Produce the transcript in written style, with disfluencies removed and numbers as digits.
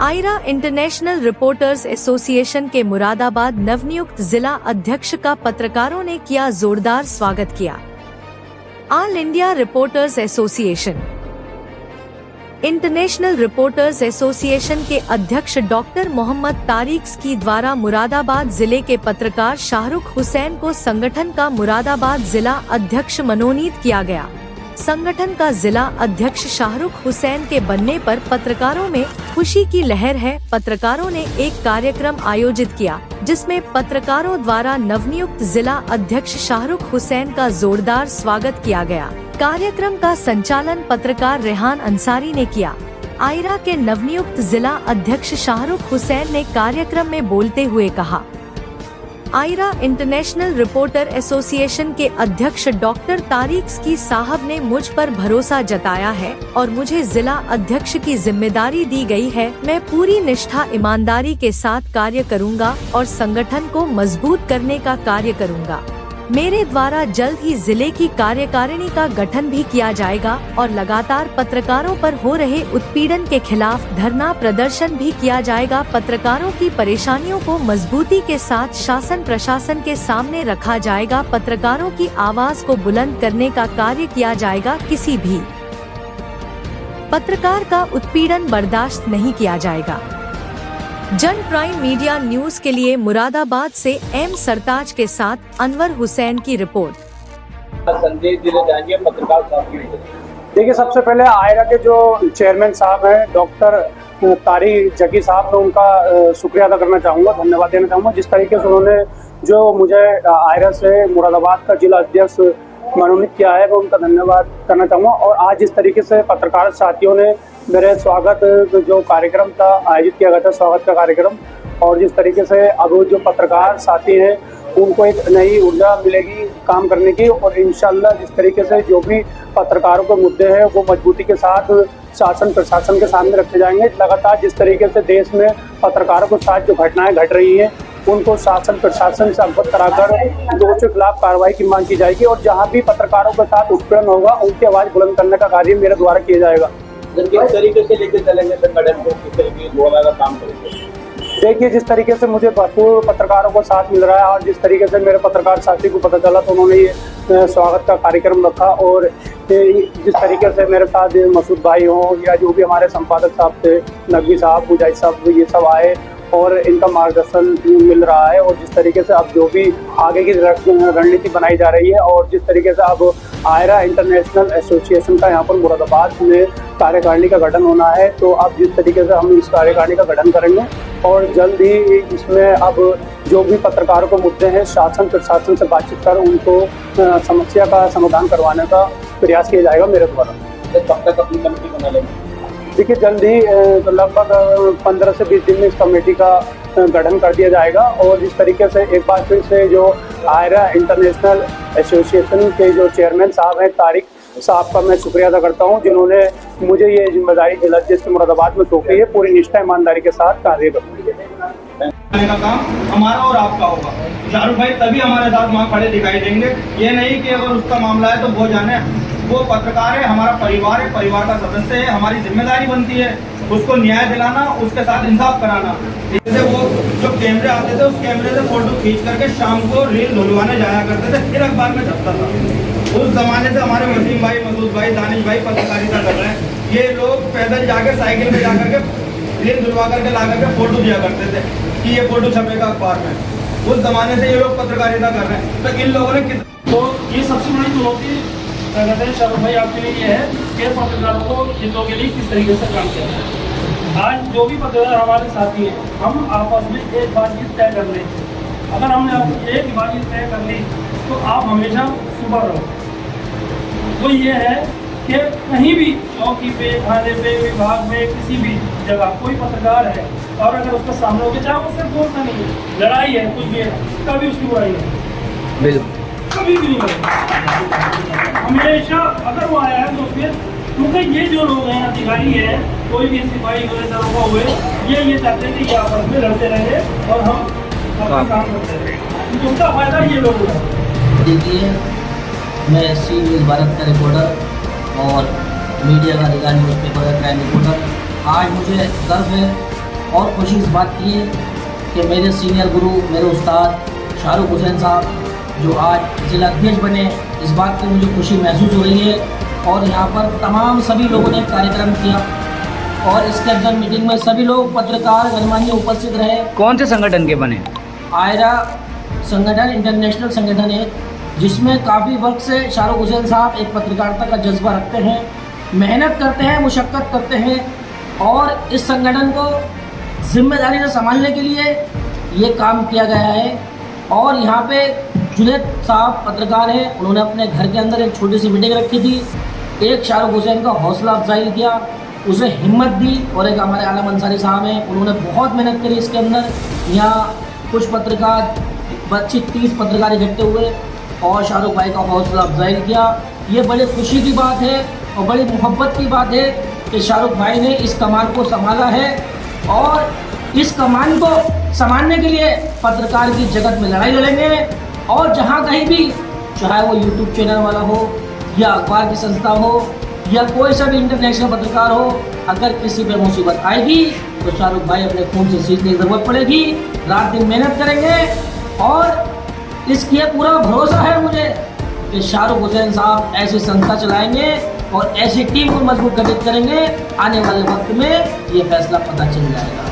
Ayra international reporters association के मुरादाबाद नवनियुक्त जिला अध्यक्ष का पत्रकारों ने किया जोरदार स्वागत किया। All India reporters association international reporters association के अध्यक्ष डॉक्टर मोहम्मद तारिक की द्वारा मुरादाबाद जिले के पत्रकार शाहरुख हुसैन को संगठन का मुरादाबाद जिला अध्यक्ष मनोनीत किया गया। संगठन का जिला अध्यक्ष शाहरुख हुसैन के बनने पर पत्रकारों में खुशी की लहर है। पत्रकारों ने एक कार्यक्रम आयोजित किया जिसमें पत्रकारों द्वारा नवनियुक्त जिला अध्यक्ष शाहरुख हुसैन का जोरदार स्वागत किया गया। कार्यक्रम का संचालन पत्रकार रेहान अंसारी ने किया। आयरा के नवनियुक्त जिला अध्यक्ष शाहरुख हुसैन ने कार्यक्रम में बोलते हुए कहा, आयरा इंटरनेशनल रिपोर्टर एसोसिएशन के अध्यक्ष डॉक्टर तारिक की साहब ने मुझ पर भरोसा जताया है और मुझे जिला अध्यक्ष की जिम्मेदारी दी गई है। मैं पूरी निष्ठा ईमानदारी के साथ कार्य करूंगा और संगठन को मजबूत करने का कार्य करूंगा। मेरे द्वारा जल्द ही जिले की कार्यकारिणी का गठन भी किया जाएगा और लगातार पत्रकारों पर हो रहे उत्पीड़न के खिलाफ धरना प्रदर्शन भी किया जाएगा। पत्रकारों की परेशानियों को मजबूती के साथ शासन प्रशासन के सामने रखा जाएगा। पत्रकारों की आवाज को बुलंद करने का कार्य किया जाएगा। किसी भी पत्रकार का उत्पीड़न बर्दाश्त नहीं किया जाएगा। जन प्राइम मीडिया न्यूज के लिए मुरादाबाद से एम सरताज के साथ अनवर हुसैन की रिपोर्ट। संदेश दिए जाएंगे पत्रकार साथियों को। देखिए, सबसे पहले आयरा के जो चेयरमैन साहब हैं डॉक्टर तारिक जकी साहब, मैं उनका शुक्रिया अदा करना चाहूँगा, धन्यवाद देना चाहूँगा। जिस तरीके से उन्होंने जो मुझे आयरा से मुरादाबाद का जिला अध्यक्ष मनोनीत किया है, मैं उनका धन्यवाद करना चाहूँगा। और आज जिस तरीके से पत्रकार साथियों ने मेरे स्वागत जो कार्यक्रम था आयोजित किया गया था, स्वागत का कार्यक्रम, और जिस तरीके से अब जो पत्रकार साथी हैं उनको एक नई ऊर्जा मिलेगी काम करने की, और इंशाल्लाह जिस तरीके से जो भी पत्रकारों के मुद्दे हैं वो मजबूती के साथ शासन प्रशासन के सामने रखे जाएंगे। लगातार जिस तरीके से देश में पत्रकारों के साथ जो घटनाएं घट रही हैं उनको शासन प्रशासन से अवगत कराकर दोषियों के खिलाफ कार्रवाई की मांग की जाएगी, और जहाँ भी पत्रकारों के साथ उत्पीड़न होगा उनकी आवाज़ बुलंद करने का कार्य मेरे द्वारा किया जाएगा। किस तरीके से लेकर चलेंगे संगठन को, किस तरीके का काम करेंगे? देखिए, जिस तरीके से मुझे भरपूर पत्रकारों को साथ मिल रहा है और जिस तरीके से मेरे पत्रकार साथी को पता चला तो उन्होंने ये स्वागत का कार्यक्रम रखा, और जिस तरीके से मेरे साथ मसूद भाई हों या जो भी हमारे संपादक साहब थे, नकवी साहब, मुजाहिद साहब, ये सब आए और इनका मार्गदर्शन मिल रहा है। और जिस तरीके से अब जो भी आगे की रणनीति बनाई जा रही है, और जिस तरीके से अब आयरा इंटरनेशनल एसोसिएशन का यहाँ पर मुरादाबाद में कार्यकारिणी का गठन होना है, तो अब जिस तरीके से हम इस कार्यकारिणी का गठन करेंगे और जल्द ही इसमें अब जो भी पत्रकारों को मुद्दे हैं शासन प्रशासन से बातचीत कर उनको समस्या का समाधान करवाने का प्रयास किया जाएगा मेरे द्वारा। कब तक अपनी कमेटी बना लेंगे? देखिए, जल्द ही तो लगभग 15 से 20 दिन में इस कमेटी का गठन कर दिया जाएगा। और जिस तरीके से एक बार फिर से जो आयरा इंटरनेशनल एसोसिएशन के जो चेयरमैन साहब हैं तारिक साहब का मैं शुक्रिया अदा करता हूं, जिन्होंने मुझे ये जिम्मेदारी जिला अध्यक्ष मुरादाबाद में सौंपी है। पूरी निष्ठा ईमानदारी के साथ कार्य करूँगी। का काम हमारा और आपका होगा। शाहरुख भाई तभी हमारे साथ वहाँ खड़े दिखाई देंगे। ये नहीं कि अगर उसका मामला है तो वो जाने, वो पत्रकार है, हमारा परिवार है, परिवार का सदस्य है, हमारी जिम्मेदारी बनती है उसको न्याय दिलाना, उसके साथ इंसाफ कराना। जैसे वो जो कैमरे आते थे उस कैमरे से फोटो खींच करके शाम को रील धुलवाने जाया करते थे, फिर अखबार में छपता था। उस जमाने से हमारे वसीम भाई, मसूद भाई, दानिश भाई पत्रकारिता कर रहे हैं। ये लोग पैदल जाकर साइकिल में जाकर के रील धुलवा करके ला करके फोटो दिया करते थे कि ये फोटो छपेगा अखबार में। उस जमाने से ये लोग पत्रकारिता कर रहे हैं, तो इन लोगों ने तो ये सबसे बड़ी चुनौती कहते हैं शाहरुख भाई आपके लिए ये है कि पत्रकारों को हितों के लिए किस तरीके से काम किया जाए। आज जो भी पत्रकार हमारे साथी हैं, हम आपस में एक बातचीत तय कर लें। अगर हमने एक बातचीत तय कर ली तो आप हमेशा सुबह रहो। तो ये है कि कहीं भी चौकी पे, थाने पे, विभाग में, किसी भी जगह कोई पत्रकार है और अगर उसका सामने हो गया, चाहे वो सिर्फ बोलता नहीं है, लड़ाई है, कुछ भी है, कभी उसकी बुराई नहीं, बिल्कुल कभी भी नहीं करेगा। हमेशा अगर वो आया है तो उसके, क्योंकि ये जो लोग हैं, अधिकारी है, कोई भी सिपाही हुए, दरोगा हुए, ये चाहते हैं कि ये आपस में लड़ते रहे और हम अपना काम करते रहे। उसका फायदा ये लोग उठाते। देखिए, मैं सी न्यूज़ भारत का रिपोर्टर और मीडिया का अधिकारी, न्यूज़पेपर का क्राइम रिपोर्टर। आज मुझे गर्व है और खुशी इस बात की है कि मेरे सीनियर गुरु, मेरे उस्ताद शाहरुख हुसैन साहब जो आज जिला अध्यक्ष बने, इस बात की मुझे खुशी महसूस हो रही है। और यहाँ पर तमाम सभी लोगों ने कार्यक्रम किया और इसके अंदर मीटिंग में सभी लोग पत्रकार गणमान्य उपस्थित रहे। कौन से संगठन के बने? आयरा संगठन इंटरनेशनल संगठन है, जिसमें काफ़ी वक्त से शाहरुख हुसैन साहब एक पत्रकारिता का जज्बा रखते हैं, मेहनत करते हैं, मुशक्क़त करते हैं और इस संगठन को जिम्मेदारी से संभालने के लिए ये काम किया गया है। और यहाँ पे जुनैद साहब पत्रकार हैं, उन्होंने अपने घर के अंदर एक छोटी सी मीटिंग रखी थी। एक शाहरुख हुसैन का हौसला अफजाई किया, उसे हिम्मत दी। और एक हमारे आलम अंसारी साहब हैं, उन्होंने बहुत मेहनत करी इसके अंदर। यहाँ कुछ पत्रकार 25-30 पत्रकार इकट्ठे हुए और शाहरुख भाई का हौसला अफजाई किया। ये बड़ी खुशी की बात है और बड़ी मोहब्बत की बात है कि शाहरुख भाई ने इस कमान को संभाला है और इस कमान को संभालने के लिए पत्रकार की जगत में लड़ाई लड़ेंगे। और जहाँ कहीं भी, चाहे वो यूट्यूब चैनल वाला हो या अखबार की संस्था हो या कोई सा भी इंटरनेशनल पत्रकार हो, अगर किसी पे मुसीबत आएगी तो शाहरुख भाई अपने खून से सीखने की ज़रूरत पड़ेगी, रात दिन मेहनत करेंगे। और इसकी पूरा भरोसा है मुझे कि शाहरुख हुसैन साहब ऐसी संस्था चलाएंगे और ऐसी टीम को मजबूत गठित करेंगे। आने वाले वक्त में ये फैसला पता चल जाएगा।